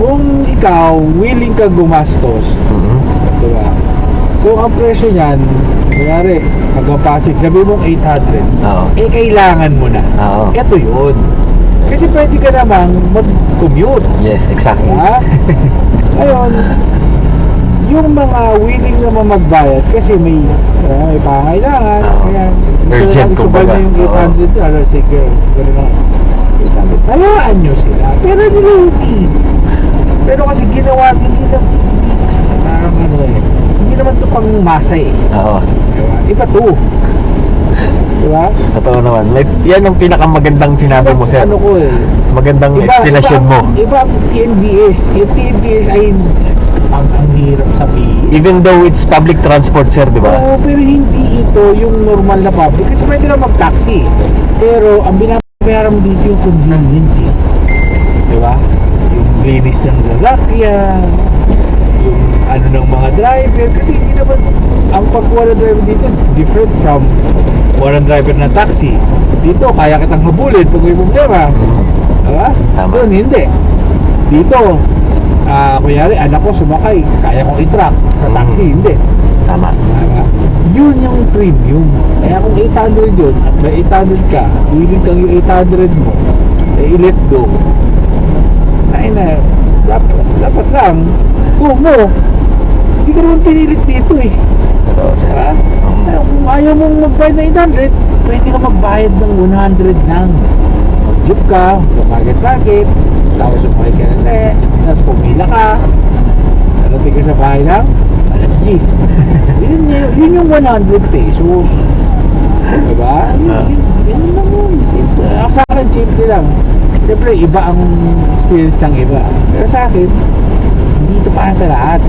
kung ikaw willing ka gumastos, diba? Kung ang presyo niyan, kunyari, hanggang Pasig, sabi mong 800, Oo. eh kailangan mo na. Oo. Ito yun. Kasi pwede ka namang mag-commute. Yes, exactly. Diba? Ngayon, yung mga willing naman magbayad kasi may pangailangan, kaya Urgent, gusto lang kumbaga. na yung 800, sige, gano'n na. 800. Hayaan nyo sila, pero nila hindi. Pero kasi ginawa, hindi na, parang ano hindi naman ito pang masa eh. Oo. Diba? Iba to. Diba? Totoo naman. Like, yan ang pinakamagandang sinabi mo, sir. Ano ko eh. Magandang explanation mo. Iba ang TNBS. Yung TNBS ay ang hirap sabihin. Even though it's public transport, sir, di ba? Oo, pero hindi ito yung normal na public. Kasi pwede ka mag-taxi. Pero ang binabayaran mo dito yung convenience eh. Diba? Yung linis ng sasakyan, yung ano ng mga driver. Kasi hindi naman, ang pagkuha ng driver dito different from kuha ng driver na taxi. Dito, kaya kitang habulin pag may problema. Diba? Tama. Doon, hindi. Dito, kunyari, anak ko sumakay, kaya kong i-track sa taxi, hindi. Tama. Yun yung premium. Kaya kung 800 yun, at may 800 ka, willing kang yung 800 mo, eh, i-let go. Ay na, dapat lang, kung mo, hindi ka naman pinilit dito eh. Totoo, sir. Diba? Kung ayaw mong magbayad ng 800, pwede ka magbayad ng 100 lang. Mag-jeep ka, mag-target, tapos sumakay ka na tapos pumila ka, narating ka sa bahay lang, alas 10. Yun yung 100 pesos. Diba? Yun lang yun. Sa akin, simple lang. Siyempre, iba ang experience ng iba. Pero sa akin, hindi ito para sa lahat.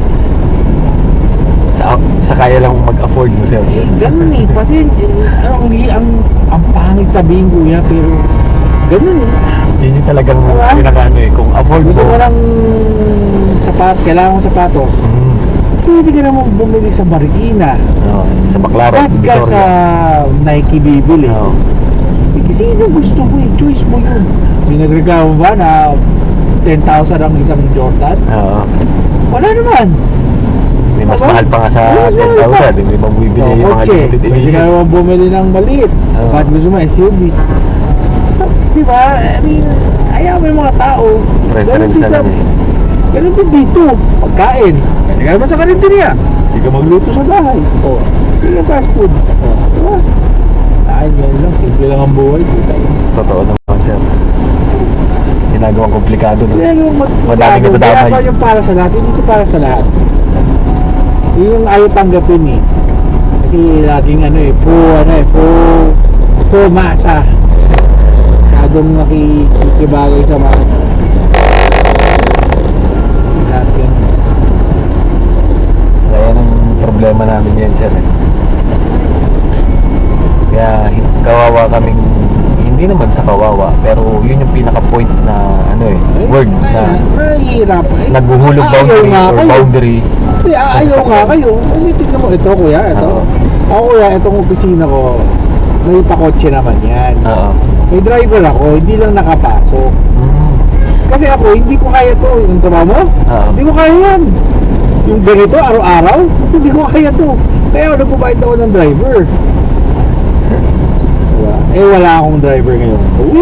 Sa kaya lang mag-afford mo, sir. Eh, ganun eh. Kasi, ang pangit sabihin ko yan, pero ganun eh. Yun yung talagang Diba? pinaka-ano eh. Kung afford Gusto mo. mo ng kailangan mo sapatos, pwede ka naman bumili sa Marikina. Sa Baclaran, Ba't ka sa Nike bibili? Oo. Kasi yun yung gusto mo, yung choice mo yun. May nagreklamo ba na 10,000 ang isang Jordan? Oo. Wala naman. May mas Diba? mahal pa nga sa Mas mahal pa. 10,000. Hindi mo bibili yung mga Kotse, limited pwede ka edition. naman bumili ng maliit. Oo. Ba't gusto mo SUV? Diba? I mean, ayaw mo yung mga tao. Preference na lang eh. Ganun din dito. Pagkain. Pwede ka naman sa karinderya. Hindi ka magluto sa bahay. O, hindi ka fast food. O, diba? Ay, ganun lang. Simple lang ang buhay. Totoo naman, sir. Ginagawang komplikado Hindi na. lang Madaming nadadamay. Kaya pa yung para sa lahat. Hindi ko para sa lahat. Yun yung ayaw tanggapin eh. Kasi laging po masa. Masyadong nakikibagay sa mga lahat yun. Kaya ang problema namin yan, sir. Kaya kawawa kaming, hindi naman sa kawawa, pero yun yung pinaka-point na word na mahirap. naghuhulog boundary. Hindi, ayaw nga kayo. Kasi tignan mo, ito kuya, ito. Oo. Ako kuya, itong opisina ko, may pakotse naman yan. Oo. May driver ako, hindi lang nakapasok. Kasi ako, hindi ko kaya to. Yung tama mo? Oo. Hindi ko kaya yan. Yung ganito, araw-araw, hindi ko kaya to. Kaya ako nagpapahit ako ng driver. Diba? Eh, wala akong driver ngayon. Uwi